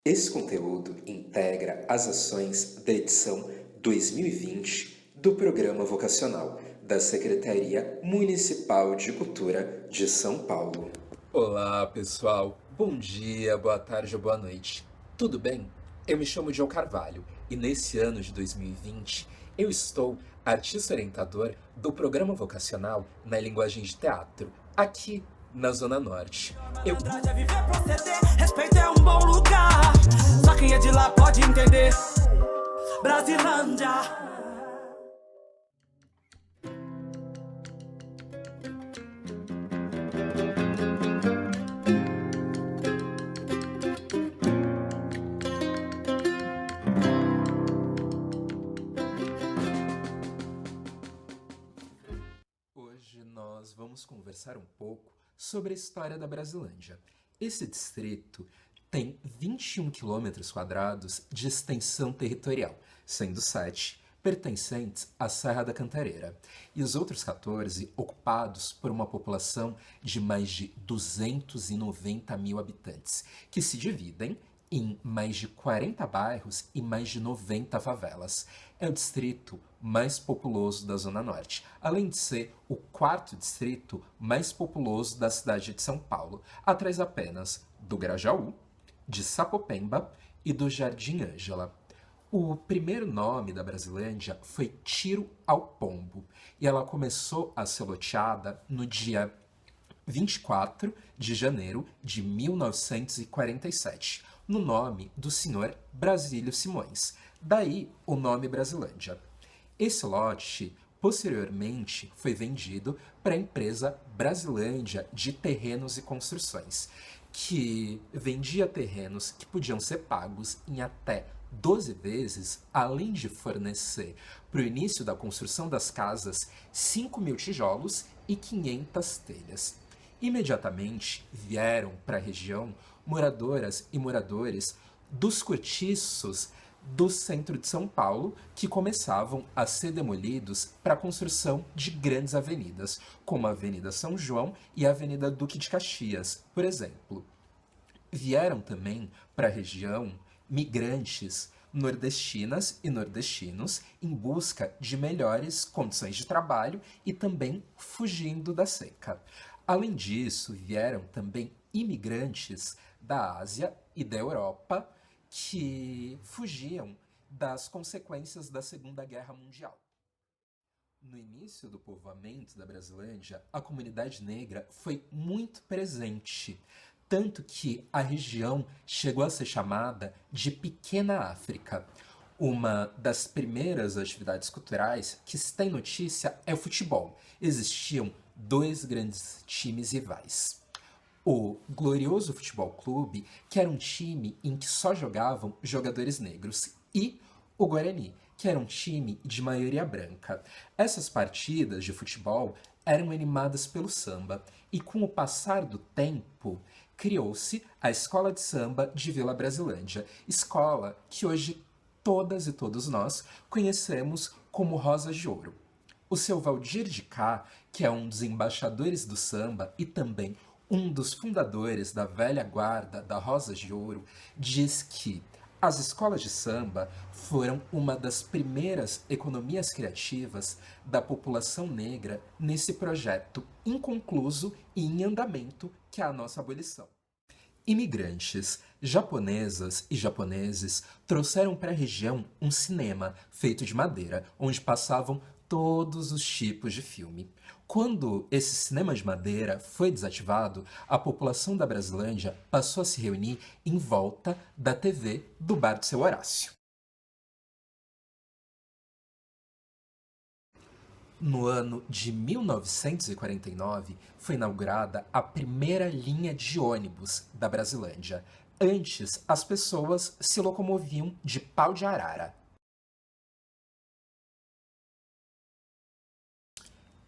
Esse conteúdo integra as ações da edição 2020 do Programa Vocacional da Secretaria Municipal de Cultura de São Paulo. Olá, pessoal. Bom dia, boa tarde ou boa noite. Tudo bem? Eu me chamo João Carvalho e nesse ano de 2020 eu estou artista orientador do Programa Vocacional na linguagem de teatro, aqui na Zona Norte. Malandragem é viver, proceder, respeito é um bom lugar. Só quem é de lá pode entender. Brasilândia. Hoje nós vamos conversar um pouco sobre a história da Brasilândia. Esse distrito tem 21 quilômetros quadrados de extensão territorial, sendo 7 pertencentes à Serra da Cantareira, e os outros 14 ocupados por uma população de mais de 290 mil habitantes, que se dividem em mais de 40 bairros e mais de 90 favelas. É o distrito mais populoso da Zona Norte, além de ser o quarto distrito mais populoso da cidade de São Paulo, atrás apenas do Grajaú, de Sapopemba e do Jardim Ângela. O primeiro nome da Brasilândia foi Tiro ao Pombo, e ela começou a ser loteada no dia 24 de janeiro de 1947, no nome do senhor Brasílio Simões. Daí o nome Brasilândia. Esse lote, posteriormente, foi vendido para a empresa Brasilândia de Terrenos e Construções, que vendia terrenos que podiam ser pagos em até 12 vezes, além de fornecer para o início da construção das casas 5.000 tijolos e 500 telhas. Imediatamente vieram para a região moradoras e moradores dos cortiços do centro de São Paulo, que começavam a ser demolidos para a construção de grandes avenidas, como a Avenida São João e a Avenida Duque de Caxias, por exemplo. Vieram também para a região migrantes nordestinas e nordestinos em busca de melhores condições de trabalho e também fugindo da seca. Além disso, vieram também imigrantes da Ásia e da Europa que fugiam das consequências da Segunda Guerra Mundial. No início do povoamento da Brasilândia, a comunidade negra foi muito presente, tanto que a região chegou a ser chamada de Pequena África. Uma das primeiras atividades culturais que se tem notícia é o futebol. Existiam dois grandes times rivais. O Glorioso Futebol Clube, que era um time em que só jogavam jogadores negros, e o Guarani, que era um time de maioria branca. Essas partidas de futebol eram animadas pelo samba, e com o passar do tempo, criou-se a Escola de Samba de Vila Brasilândia, escola que hoje todas e todos nós conhecemos como Rosas de Ouro. O seu Valdir de Cá, que é um dos embaixadores do samba e também um dos fundadores da velha guarda da Rosas de Ouro, diz que as escolas de samba foram uma das primeiras economias criativas da população negra nesse projeto inconcluso e em andamento que é a nossa abolição. Imigrantes japonesas e japoneses trouxeram para a região um cinema feito de madeira, onde passavam todos os tipos de filme. Quando esse cinema de madeira foi desativado, a população da Brasilândia passou a se reunir em volta da TV do bar do seu Horácio. No ano de 1949, foi inaugurada a primeira linha de ônibus da Brasilândia. Antes, as pessoas se locomoviam de pau de arara.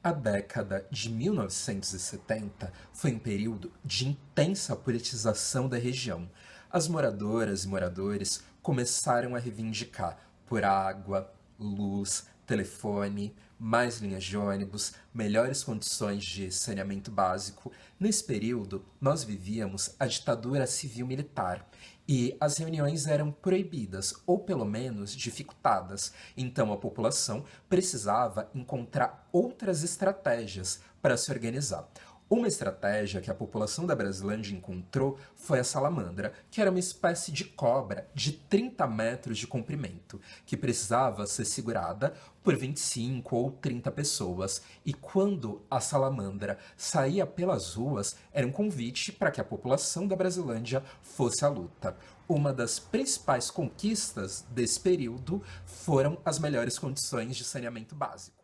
A década de 1970 foi um período de intensa politização da região. As moradoras e moradores começaram a reivindicar por água, luz, telefone, mais linhas de ônibus, melhores condições de saneamento básico. Nesse período, nós vivíamos a ditadura civil-militar e as reuniões eram proibidas ou pelo menos dificultadas. Então a população precisava encontrar outras estratégias para se organizar. Uma estratégia que a população da Brasilândia encontrou foi a salamandra, que era uma espécie de cobra de 30 metros de comprimento, que precisava ser segurada por 25 ou 30 pessoas. E quando a salamandra saía pelas ruas, era um convite para que a população da Brasilândia fosse à luta. Uma das principais conquistas desse período foram as melhores condições de saneamento básico.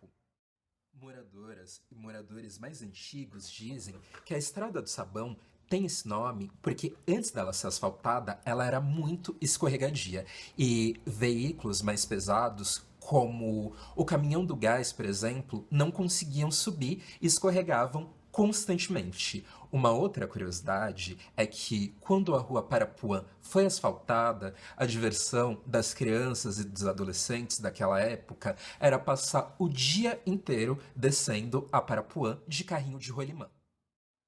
Moradoras e moradores mais antigos dizem que a Estrada do Sabão tem esse nome porque antes dela ser asfaltada, ela era muito escorregadia e veículos mais pesados, como o caminhão do gás, por exemplo, não conseguiam subir e escorregavam constantemente. Uma outra curiosidade é que, quando a rua Parapuã foi asfaltada, a diversão das crianças e dos adolescentes daquela época era passar o dia inteiro descendo a Parapuã de carrinho de rolimã.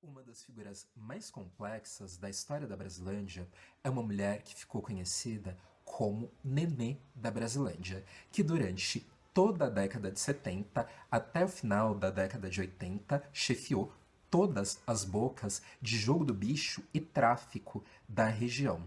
Uma das figuras mais complexas da história da Brasilândia é uma mulher que ficou conhecida como Nenê da Brasilândia, que durante toda a década de 70 até o final da década de 80 chefiou todas as bocas de jogo do bicho e tráfico da região.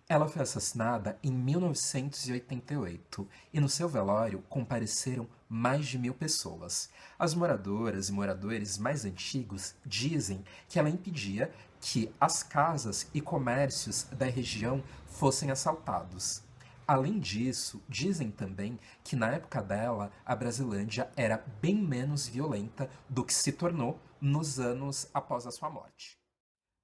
Ela foi assassinada em 1988 e no seu velório compareceram mais de 1.000 pessoas. As moradoras e moradores mais antigos dizem que ela impedia que as casas e comércios da região fossem assaltados. Além disso, dizem também que na época dela, a Brasilândia era bem menos violenta do que se tornou nos anos após a sua morte.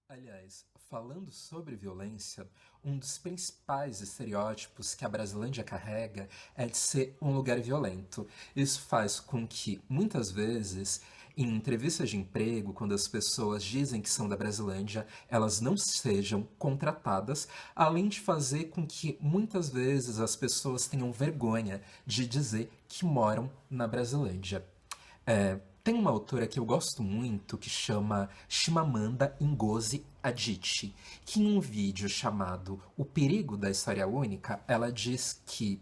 Aliás, falando sobre violência, um dos principais estereótipos que a Brasilândia carrega é de ser um lugar violento. Isso faz com que, muitas vezes, em entrevistas de emprego, quando as pessoas dizem que são da Brasilândia, elas não sejam contratadas, além de fazer com que, muitas vezes, as pessoas tenham vergonha de dizer que moram na Brasilândia. Tem uma autora que eu gosto muito que chama Chimamanda Ngozi Adichie, que em um vídeo chamado O Perigo da História Única, ela diz que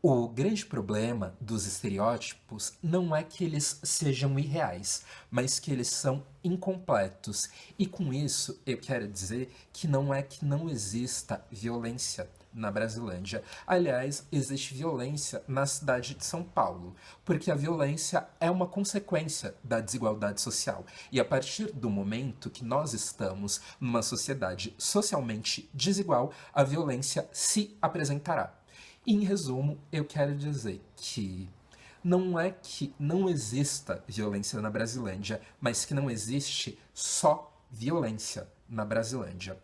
o grande problema dos estereótipos não é que eles sejam irreais, mas que eles são incompletos. E com isso eu quero dizer que não é que não exista violência na Brasilândia. Aliás, existe violência na cidade de São Paulo, porque a violência é uma consequência da desigualdade social. E a partir do momento que nós estamos numa sociedade socialmente desigual, a violência se apresentará. Em resumo, eu quero dizer que não é que não exista violência na Brasilândia, mas que não existe só violência na Brasilândia.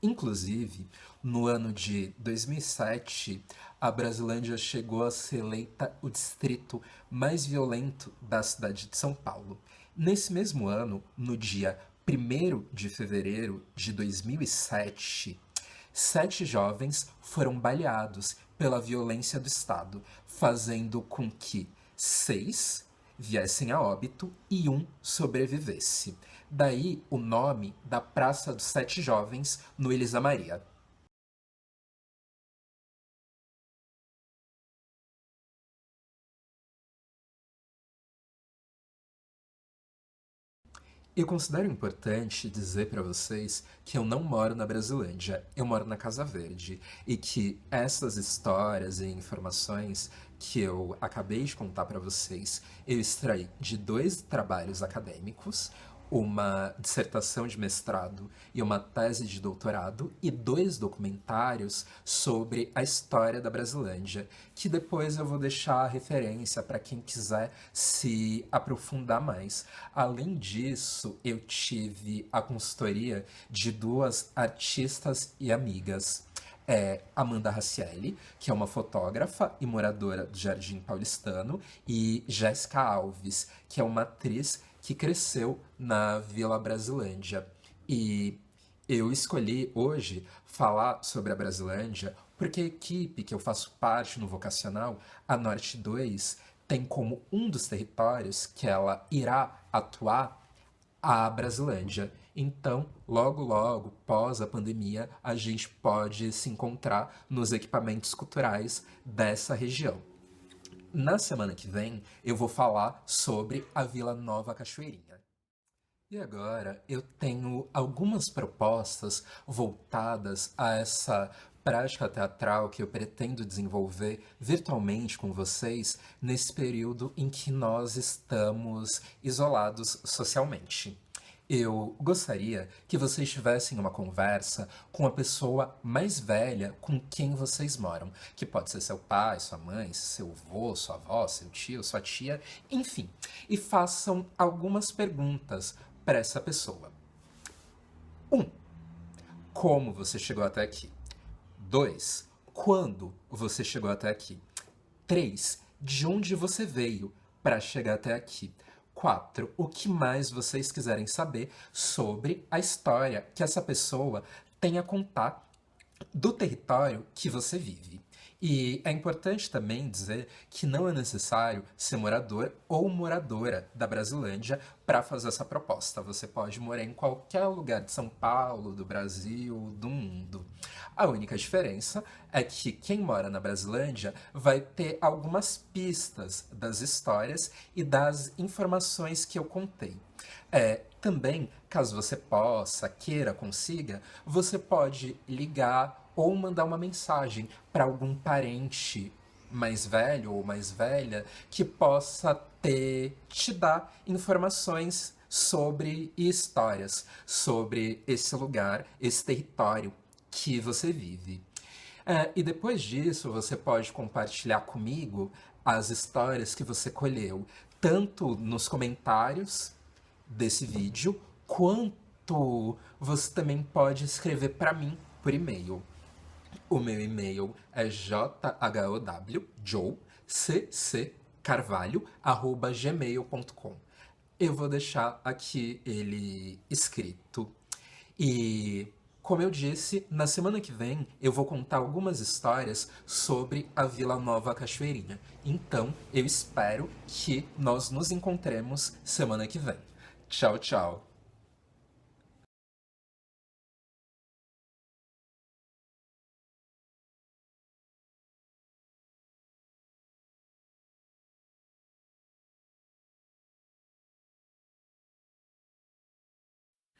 Inclusive, no ano de 2007, a Brasilândia chegou a ser eleita o distrito mais violento da cidade de São Paulo. Nesse mesmo ano, no dia 1º de fevereiro de 2007, 7 jovens foram baleados pela violência do Estado, fazendo com que 6 viessem a óbito e 1 sobrevivesse. Daí o nome da Praça dos 7 Jovens no Elisa Maria. Eu considero importante dizer para vocês que eu não moro na Brasilândia, eu moro na Casa Verde, e que essas histórias e informações que eu acabei de contar para vocês, eu extraí de 2 trabalhos acadêmicos, uma dissertação de mestrado e uma tese de doutorado, e 2 documentários sobre a história da Brasilândia, que depois eu vou deixar a referência para quem quiser se aprofundar mais. Além disso, eu tive a consultoria de 2 artistas e amigas. Amanda Racieli, que é uma fotógrafa e moradora do Jardim Paulistano, e Jéssica Alves, que é uma atriz que cresceu na Vila Brasilândia. E eu escolhi hoje falar sobre a Brasilândia porque a equipe que eu faço parte no Vocacional, a Norte 2, tem como um dos territórios que ela irá atuar a Brasilândia. Então, logo, logo, pós a pandemia, a gente pode se encontrar nos equipamentos culturais dessa região. Na semana que vem, eu vou falar sobre a Vila Nova Cachoeirinha. E agora eu tenho algumas propostas voltadas a essa prática teatral que eu pretendo desenvolver virtualmente com vocês nesse período em que nós estamos isolados socialmente. Eu gostaria que vocês tivessem uma conversa com a pessoa mais velha com quem vocês moram, que pode ser seu pai, sua mãe, seu avô, sua avó, seu tio, sua tia, enfim, e façam algumas perguntas para essa pessoa. 1. Como você chegou até aqui? 2. Quando você chegou até aqui? 3. De onde você veio para chegar até aqui? 4. O que mais vocês quiserem saber sobre a história que essa pessoa tem a contar do território que você vive. E é importante também dizer que não é necessário ser morador ou moradora da Brasilândia para fazer essa proposta. Você pode morar em qualquer lugar de São Paulo, do Brasil, do mundo. A única diferença é que quem mora na Brasilândia vai ter algumas pistas das histórias e das informações que eu contei. Também, caso você possa, queira, consiga, você pode ligar ou mandar uma mensagem para algum parente mais velho ou mais velha que possa te dar informações sobre histórias, sobre esse lugar, esse território que você vive. E depois disso, você pode compartilhar comigo as histórias que você colheu, tanto nos comentários desse vídeo, quanto você também pode escrever para mim por e-mail. O meu e-mail é johwcccarvalho@gmail.com. Eu vou deixar aqui ele escrito. E, como eu disse, na semana que vem eu vou contar algumas histórias sobre a Vila Nova Cachoeirinha. Então, eu espero que nós nos encontremos semana que vem. Tchau, tchau.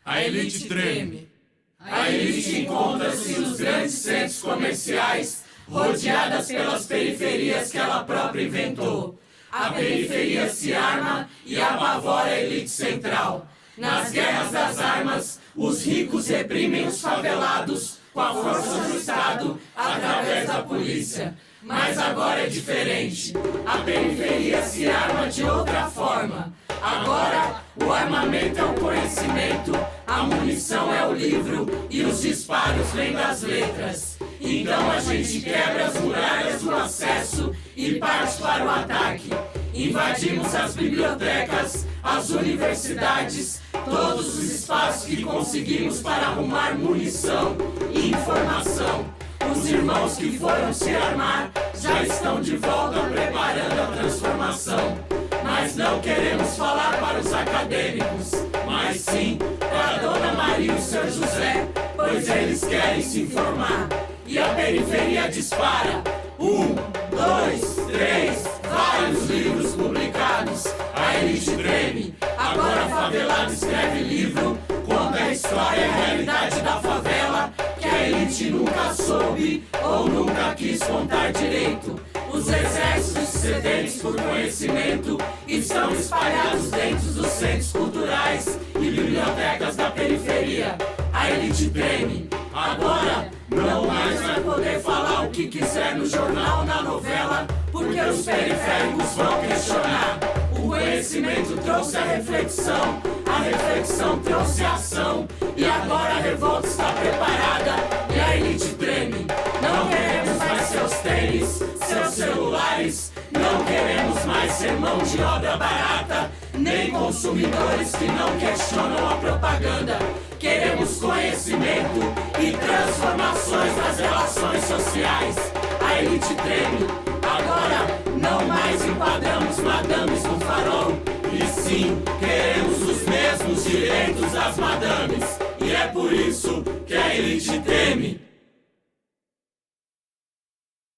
A elite treme. A elite encontra-se nos grandes centros comerciais, rodeadas pelas periferias que ela própria inventou. A periferia se arma e apavora a elite central. Nas guerras das armas, os ricos reprimem os favelados com a força do Estado através da polícia. Mas agora é diferente. A periferia se arma de outra forma. Agora, o armamento é o conhecimento, a munição é o livro e os disparos vêm das letras. Então a gente quebra as muralhas do acesso e parte para o ataque. Invadimos as bibliotecas, as universidades, todos os espaços que conseguimos para arrumar munição e informação. Os irmãos que foram se armar já estão de volta preparando a transformação. Mas não queremos falar para os acadêmicos, mas sim para Dona Maria e o Seu José, pois eles querem se informar. E a periferia dispara. 1, 2, 3, vários livros publicados. A elite treme. Agora a favelada escreve livro, conta a história e a realidade da favela, que a elite nunca soube ou nunca quis contar direito. Os exércitos sedentos por conhecimento estão espalhados dentro dos centros culturais e bibliotecas da periferia. A elite treme. Agora não mais vai poder falar o que quiser no jornal, na novela, porque os periféricos vão questionar. O conhecimento trouxe a reflexão trouxe a ação, e agora a revolta está preparada e a elite treme. Não queremos mais seus tênis, seus celulares, não queremos mais ser mão de obra barata, nem consumidores que não questionam a propaganda. Queremos conhecimento e transformações nas relações sociais. A elite treme. Agora não mais enquadramos madames no farol, e sim, queremos os mesmos direitos das madames. E é por isso que a elite teme.